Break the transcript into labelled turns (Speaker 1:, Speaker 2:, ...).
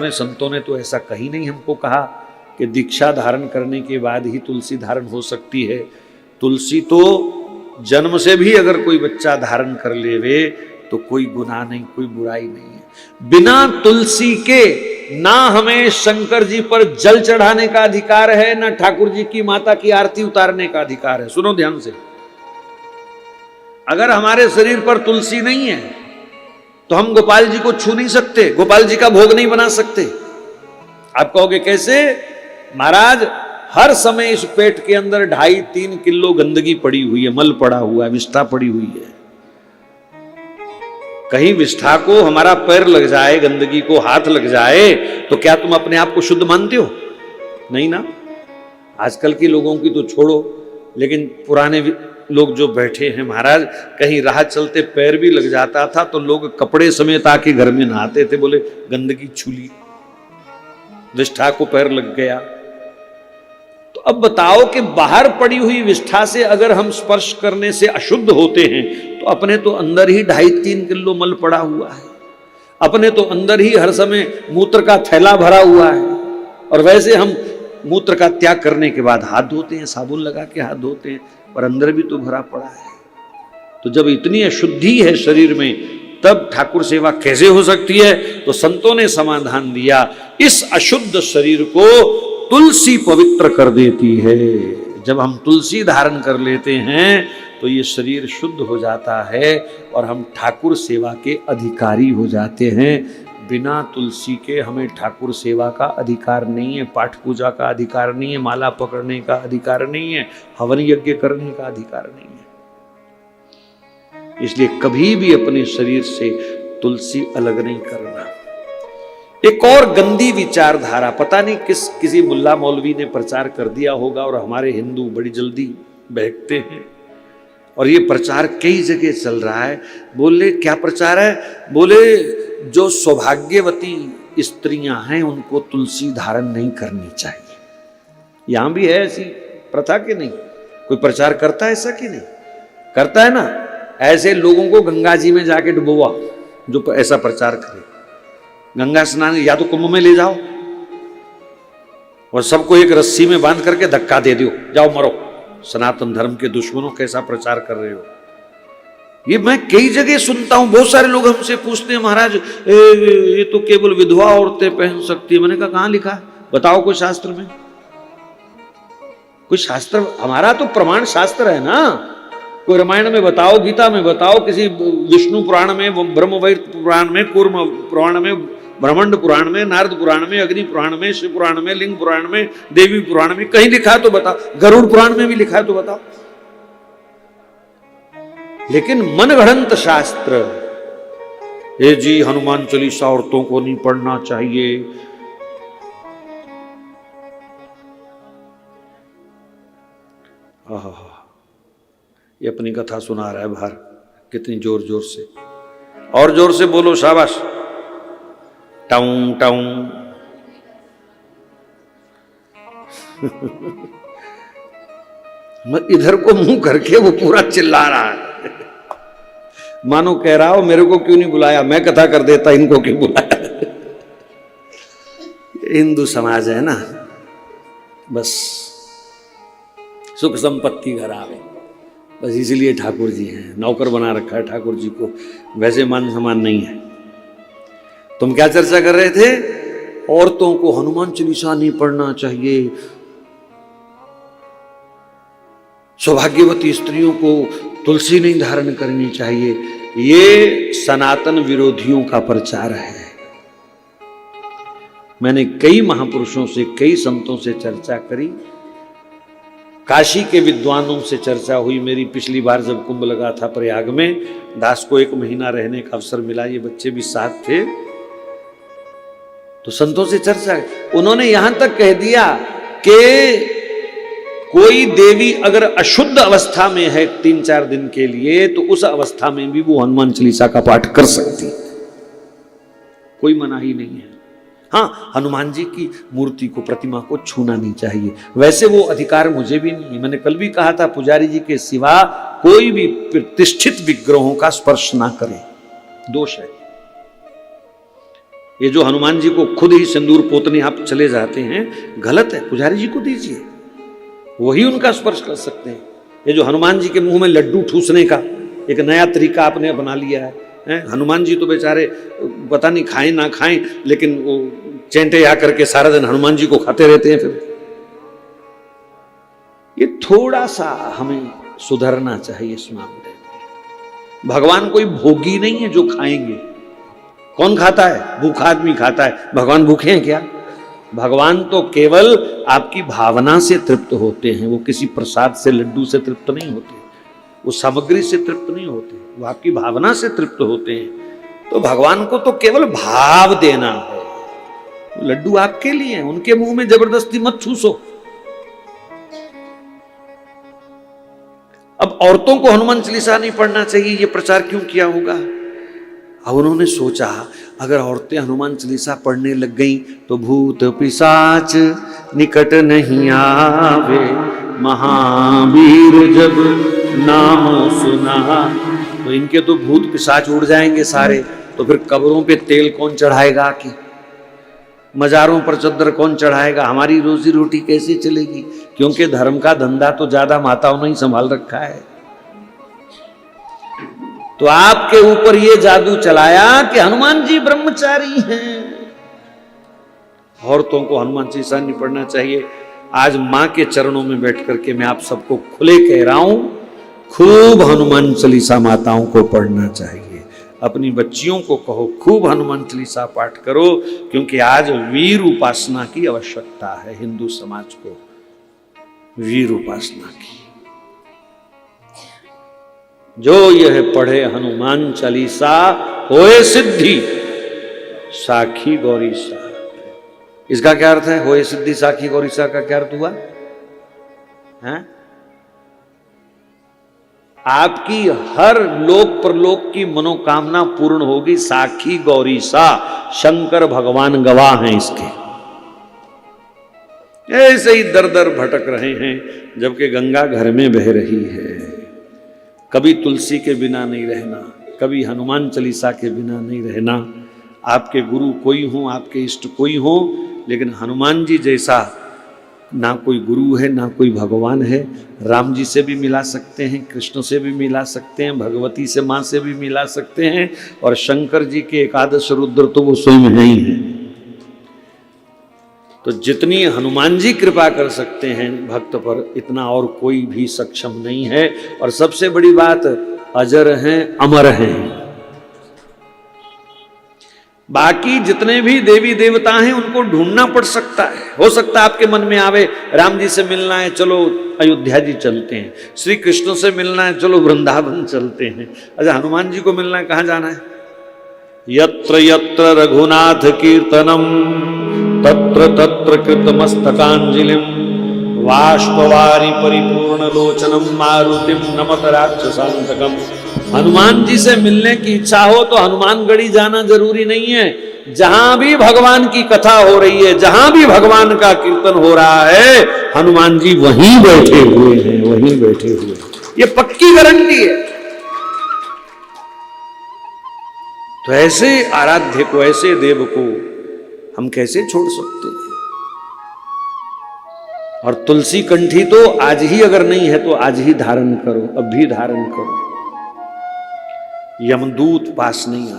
Speaker 1: अपने संतों ने तो ऐसा कहीं नहीं हमको कहा कि दीक्षा धारण करने के बाद ही तुलसी धारण हो सकती है। तुलसी तो जन्म से भी अगर कोई बच्चा धारण कर लेवे तो कोई गुनाह नहीं, कोई बुराई नहीं है। बिना तुलसी के ना हमें शंकर जी पर जल चढ़ाने का अधिकार है, ना ठाकुर जी की माता की आरती उतारने का अधिकार है। सुनो ध्यान से, अगर हमारे शरीर पर तुलसी नहीं है तो हम गोपाल जी को छू नहीं सकते, गोपाल जी का भोग नहीं बना सकते। आप कहोगे कैसे? महाराज हर समय इस पेट के अंदर 2.5-3 किलो गंदगी पड़ी हुई है, मल पड़ा हुआ है, विष्ठा पड़ी हुई है। कहीं विष्ठा को हमारा पैर लग जाए, गंदगी को हाथ लग जाए, तो क्या तुम अपने आप को शुद्ध मानते हो? नहीं ना। आजकल के लोगों की तो छोड़ो, लेकिन पुराने लोग जो बैठे हैं महाराज, कहीं राह चलते पैर भी लग जाता था तो लोग कपड़े समेत आके घर में नहाते थे, बोले गंदगी छू ली, विष्ठा को पैर लग गया। तो अब बताओ कि बाहर पड़ी हुई विष्ठा से अगर हम स्पर्श करने से अशुद्ध होते हैं तो अपने तो अंदर ही 2.5-3 किलो मल पड़ा हुआ है, अपने तो अंदर ही हर समय मूत्र का थैला भरा हुआ है। और वैसे हम मूत्र का त्याग करने के बाद हाथ धोते हैं, साबुन लगा के हाथ धोते हैं, पर अंदर भी तो भरा पड़ा है। तो जब इतनी अशुद्धि है शरीर में, तब ठाकुर सेवा कैसे हो सकती है? तो संतों ने समाधान दिया, इस अशुद्ध शरीर को तुलसी पवित्र कर देती है। जब हम तुलसी धारण कर लेते हैं तो ये शरीर शुद्ध हो जाता है और हम ठाकुर सेवा के अधिकारी हो जाते हैं। बिना तुलसी के हमें ठाकुर सेवा का अधिकार नहीं है, पाठ पूजा का अधिकार नहीं है, माला पकड़ने का अधिकार नहीं है, हवन यज्ञ करने का अधिकार नहीं है। इसलिए कभी भी अपने शरीर से तुलसी अलग नहीं करना। एक और गंदी विचारधारा, पता नहीं किसी मुल्ला मौलवी ने प्रचार कर दिया होगा और हमारे हिंदू बड़ी जल्दी बहकते हैं और ये प्रचार कई जगह चल रहा है। बोले क्या प्रचार है? बोले जो सौभाग्यवती स्त्रियां हैं उनको तुलसी धारण नहीं करनी चाहिए। यहां भी है ऐसी प्रथा कि नहीं? कोई प्रचार करता है ऐसा कि नहीं? करता है ना। ऐसे लोगों को गंगा जी में जाके डुबोवा जो ऐसा प्रचार करे। गंगा स्नान या तो कुंभ में ले जाओ और सबको एक रस्सी में बांध करके धक्का दे दो, जाओ मरो। सनातन धर्म के दुश्मनों कैसा प्रचार कर रहे हो? ये मैं कई जगह सुनता हूं। बहुत सारे लोग हमसे पूछते हैं महाराज ये तो केवल विधवा औरतें पहन सकती है। मैंने कहा कहां लिखा है? बताओ कोई शास्त्र में। कोई शास्त्र, हमारा तो प्रमाण शास्त्र है ना। कोई रामायण में बताओ, गीता में बताओ, किसी विष्णु पुराण में, ब्रह्मवैवर्त पुराण में, कूर्म पुराण में, ब्रह्मांड पुराण में, नारद पुराण में, अग्नि पुराण में, शिव पुराण में, लिंग पुराण में, देवी पुराण में कहीं लिखा है तो बताओ। गरुड़ पुराण में भी लिखा है तो बताओ। लेकिन मनगढ़ंत शास्त्र, ये जी हनुमान चालीसा औरतों को नहीं पढ़ना चाहिए, ये अपनी कथा सुना रहा है बाहर, कितनी जोर जोर से। और जोर से बोलो, शाबाश। टाउं टाउं। इधर को मुंह करके वो पूरा चिल्ला रहा है, मानो कह रहा हो मेरे को क्यों नहीं बुलाया, मैं कथा कर देता, इनको क्यों बुलाया। हिंदू समाज है ना, बस सुख संपत्ति घर आवे, बस इसलिए ठाकुर जी हैं, नौकर बना रखा है ठाकुर जी को, वैसे मान सम्मान नहीं है। तुम क्या चर्चा कर रहे थे? औरतों को हनुमान चालीसा नहीं पढ़ना चाहिए, सौभाग्यवती स्त्रियों को तुलसी नहीं धारण करनी चाहिए। ये सनातन विरोधियों का प्रचार है। मैंने कई महापुरुषों से, कई संतों से चर्चा करी, काशी के विद्वानों से चर्चा हुई मेरी। पिछली बार जब कुंभ लगा था प्रयाग में, दास को 1 महीना रहने का अवसर मिला, ये बच्चे भी साथ थे, तो संतों से चर्चा, उन्होंने यहां तक कह दिया कि कोई देवी अगर अशुद्ध अवस्था में है 3-4 दिन के लिए, तो उस अवस्था में भी वो हनुमान चालीसा का पाठ कर सकती, कोई मनाही नहीं है। हाँ, हनुमान जी की मूर्ति को, प्रतिमा को छूना नहीं चाहिए, वैसे वो अधिकार मुझे भी नहीं है। मैंने कल भी कहा था, पुजारी जी के सिवा कोई भी प्रतिष्ठित विग्रहों का स्पर्श ना करे, दोष है। ये जो हनुमान जी को खुद ही सिंदूर पोतने आप चले जाते हैं, गलत है। पुजारी जी को दीजिए, वही उनका स्पर्श कर सकते हैं। ये जो हनुमान जी के मुंह में लड्डू ठूसने का एक नया तरीका आपने बना लिया है, हनुमान जी तो बेचारे पता नहीं खाएं ना खाएं, लेकिन वो चेंटे आ करके सारा दिन हनुमान जी को खाते रहते हैं। फिर ये थोड़ा सा हमें सुधरना चाहिए इस मामले में। भगवान कोई भोगी नहीं है जो खाएंगे। कौन खाता है? भूखा आदमी खाता है। भगवान भूखे हैं क्या? भगवान तो केवल आपकी भावना से तृप्त होते हैं। वो किसी प्रसाद से, लड्डू से तृप्त नहीं होते, वो सामग्री से तृप्त नहीं होते, वो आपकी भावना से तृप्त होते हैं। तो भगवान को तो केवल भाव देना है। लड्डू आपके लिए हैं, उनके मुंह में जबरदस्ती मत ठूसो। अब औरतों को हनुमान चालीसा नहीं पढ़ना चाहिए, ये प्रचार क्यों किया होगा? अब उन्होंने सोचा अगर औरतें हनुमान चालीसा पढ़ने लग गईं तो भूत पिशाच निकट नहीं आवे, महावीर जब नाम सुना। तो इनके तो भूत पिशाच उड़ जाएंगे सारे, तो फिर कब्रों पे तेल कौन चढ़ाएगा आके? मजारों पर चद्दर कौन चढ़ाएगा? हमारी रोजी रोटी कैसे चलेगी? क्योंकि धर्म का धंधा तो ज्यादा माताओं ने ही संभाल रखा है। तो आपके ऊपर ये जादू चलाया कि हनुमान जी ब्रह्मचारी हैं, औरतों को हनुमान चालीसा नहीं पढ़ना चाहिए। आज मां के चरणों में बैठ करके मैं आप सबको खुले कह रहा हूं, खूब हनुमान चालीसा माताओं को पढ़ना चाहिए। अपनी बच्चियों को कहो खूब हनुमान चालीसा पाठ करो, क्योंकि आज वीर उपासना की आवश्यकता है। हिंदू समाज को वीर उपासना की। जो यह पढ़े हनुमान चालीसा होए सिद्धि साखी गौरीसा। इसका क्या अर्थ है? होए सिद्धि साखी गौरीसा का क्या अर्थ हुआ? हैं? आपकी हर लोक परलोक की मनोकामना पूर्ण होगी। साखी गौरीसा, शंकर भगवान गवाह हैं इसके। ऐसे ही दर दर भटक रहे हैं, जबकि गंगा घर में बह रही है। कभी तुलसी के बिना नहीं रहना, कभी हनुमान चालीसा के बिना नहीं रहना। आपके गुरु कोई हो, आपके इष्ट कोई हो, लेकिन हनुमान जी जैसा ना कोई गुरु है, ना कोई भगवान है। राम जी से भी मिला सकते हैं, कृष्ण से भी मिला सकते हैं, भगवती से माँ से भी मिला सकते हैं, और शंकर जी के एकादश रुद्र तो वो स्वयं है ही है। तो जितनी हनुमान जी कृपा कर सकते हैं भक्त पर, इतना और कोई भी सक्षम नहीं है। और सबसे बड़ी बात, अजर हैं, अमर हैं। बाकी जितने भी देवी देवता हैं उनको ढूंढना पड़ सकता है। हो सकता है आपके मन में आवे, राम जी से मिलना है, चलो अयोध्या जी चलते हैं। श्री कृष्ण से मिलना है, चलो वृंदावन चलते हैं। अच्छा, हनुमान जी को मिलना है, कहाँ जाना है? यत्र यत्र रघुनाथ कीर्तनम तत्र तत्र कृतमस्तकांजलिम वाष्पवारी परिपूर्ण लोचनम मारुतिम नमत राक्षसांतकम। हनुमान जी से मिलने की इच्छा हो तो हनुमानगढ़ी जाना जरूरी नहीं है। जहां भी भगवान की कथा हो रही है, जहां भी भगवान का कीर्तन हो रहा है, हनुमान जी वहीं बैठे हुए हैं, वहीं बैठे हुए हैं। ये पक्की गारंटी है। तो ऐसे आराध्य को, ऐसे देव को हम कैसे छोड़ सकते हैं? और तुलसी कंठी तो आज ही अगर नहीं है तो आज ही धारण करो, अब भी धारण करो। यमदूत पास नहीं आ